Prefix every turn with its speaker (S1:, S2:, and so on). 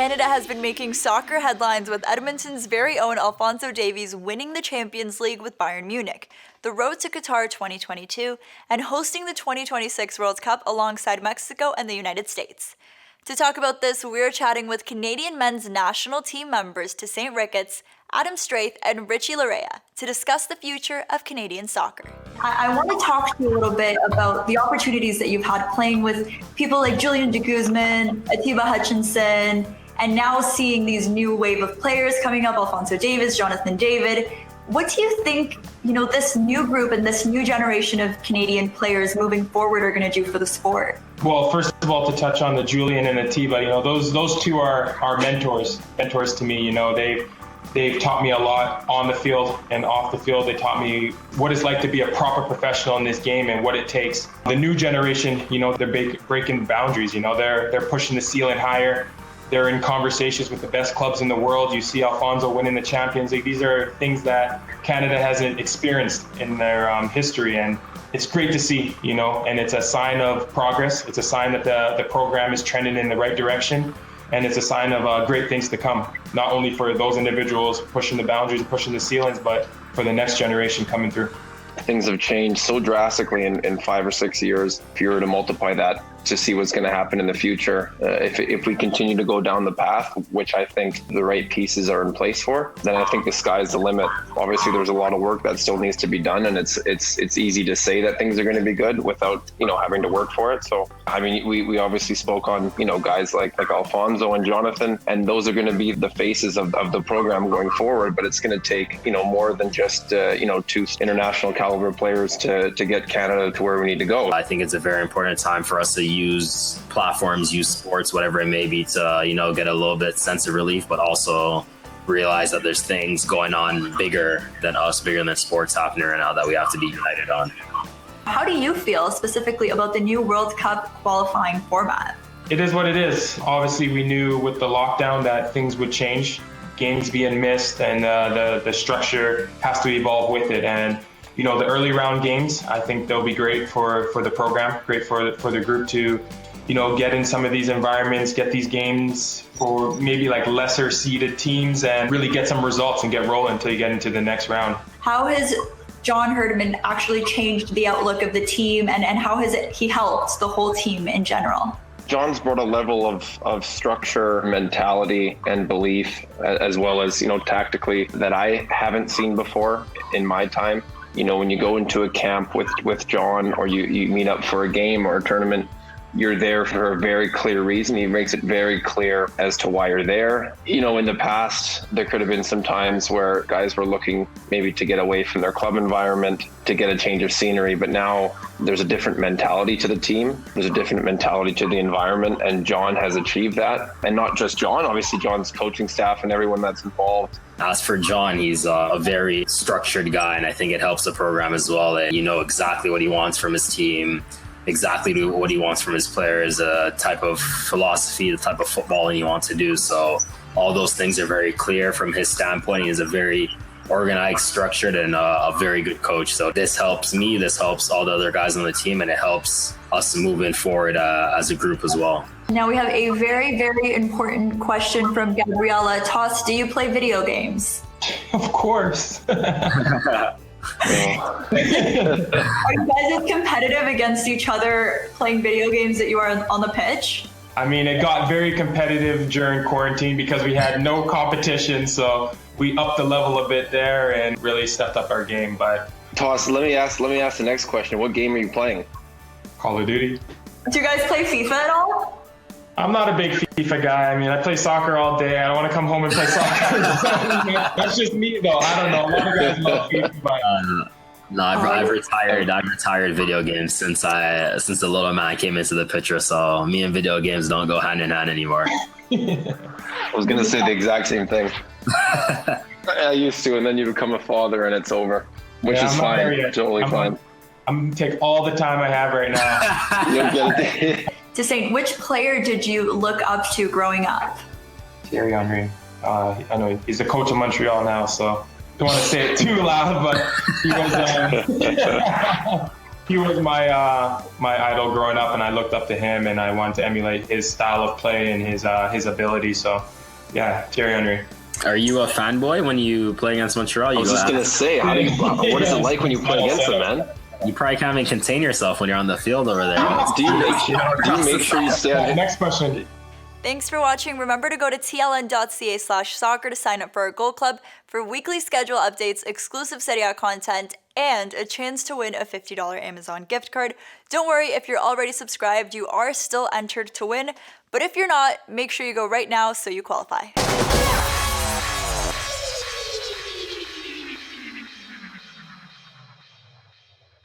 S1: Canada has been making soccer headlines with Edmonton's very own Alphonso Davies winning the Champions League with Bayern Munich, the road to Qatar 2022, and hosting the 2026 World Cup alongside Mexico and the United States. To talk about this, we're chatting with Canadian men's national team members Tosaint Ricketts, Adam Straith, and Richie Laryea to discuss the future of Canadian soccer. I want to talk to you a little bit about the opportunities that you've had playing with people like Julian de Guzman, Atiba Hutchinson, and now seeing these new wave of players coming up, Alphonso Davies, Jonathan David. What do you think, this new group and this new generation of Canadian players moving forward are going to do for the sport?
S2: Well, first of all, to touch on the Julian and Atiba, those two are mentors to me. They've taught me a lot on the field and off the field. They taught me what it's like to be a proper professional in this game and what it takes. The new generation, they're breaking boundaries. They're pushing the ceiling higher. They're in conversations with the best clubs in the world. You see Alphonso winning the Champions League. These are things that Canada hasn't experienced in their history, and it's great to see, and it's a sign of progress. It's a sign that the program is trending in the right direction. And it's a sign of great things to come, not only for those individuals pushing the boundaries, pushing the ceilings, but for the next generation coming through.
S3: Things have changed so drastically in 5 or 6 years. If you were to multiply that to see what's going to happen in the future, if we continue to go down the path, which I think the right pieces are in place for, then I think the sky's the limit. Obviously, there's a lot of work that still needs to be done, and it's easy to say that things are going to be good without having to work for it. So we obviously spoke on guys like Alphonso and Jonathan, and those are going to be the faces of the program going forward. But it's going to take more than just two international caliber players to get Canada to where we need to go.
S4: I think it's a very important time for us to use platforms, use sports, whatever it may be, to get a little bit sense of relief, but also realize that there's things going on bigger than us, bigger than sports happening right now that we have to be united on.
S1: How do you feel specifically about the new World Cup qualifying format?
S2: It is what it is. Obviously, we knew with the lockdown that things would change, games being missed, and the structure has to evolve with it. And the early round games, I think they'll be great for the program, great for the group to, get in some of these environments, get these games for maybe like lesser seeded teams and really get some results and get rolling until you get into the next round.
S1: How has John Herdman actually changed the outlook of the team, and how has he helped the whole team in general?
S3: John's brought a level of structure, mentality, and belief, as well as, tactically, that I haven't seen before in my time. When you go into a camp with John, or you meet up for a game or a tournament, you're there for a very clear reason. He makes it very clear as to why you're there. In the past, there could have been some times where guys were looking maybe to get away from their club environment, to get a change of scenery. But now there's a different mentality to the team. There's a different mentality to the environment. And John has achieved that. And not just John, obviously John's coaching staff and everyone that's involved.
S4: As for John, he's a very structured guy, and I think it helps the program as well. That exactly what he wants from his team, exactly what he wants from his players, the type of philosophy, the type of footballing he wants to do. So all those things are very clear from his standpoint. He is a very organized, structured, and a very good coach. So this helps me, this helps all the other guys on the team, and it helps us moving forward as a group as well.
S1: Now we have a very, very important question from Gabriella. Toss, do you play video games?
S2: Of course.
S1: Are you guys as competitive against each other playing video games that you are on the pitch?
S2: It got very competitive during quarantine because we had no competition, so we upped the level a bit there and really stepped up our game. But
S3: Toss, let me ask the next question. What game are you playing?
S2: Call of Duty.
S1: Do you guys play FIFA at all?
S2: I'm not a big FIFA guy. I play soccer all day. I don't want to come home and play soccer. That's just me, though. I don't know. A lot of guys love FIFA, but
S4: no, I've retired video games since the little man came into the picture. So me and video games don't go hand in hand anymore.
S3: I was gonna say the exact same thing. I used to, and then you become a father, and it's over, which is fine. Totally fine.
S2: I'm gonna take all the time I have right now.
S3: You'll get it.
S1: Tosaint, which player did you look up to growing up?
S2: Thierry Henry. I know he's the coach of Montreal now, so don't want to say it too loud, but he was my idol growing up, and I looked up to him, and I wanted to emulate his style of play and his ability. So Yeah, Thierry Henry.
S4: Are you a fanboy when you play against Montreal?
S3: I was just gonna say, what is it like when you play against them, man?
S4: You probably can't even contain yourself when you're on the field over there.
S3: Do you make sure you stay on?
S2: Next question.
S1: Thanks for watching. Remember to go to tln.ca/soccer to sign up for our Gold Club for weekly schedule updates, exclusive Serie content, and a chance to win a $50 Amazon gift card. Don't worry, if you're already subscribed, you are still entered to win. But if you're not, make sure you go right now so you qualify.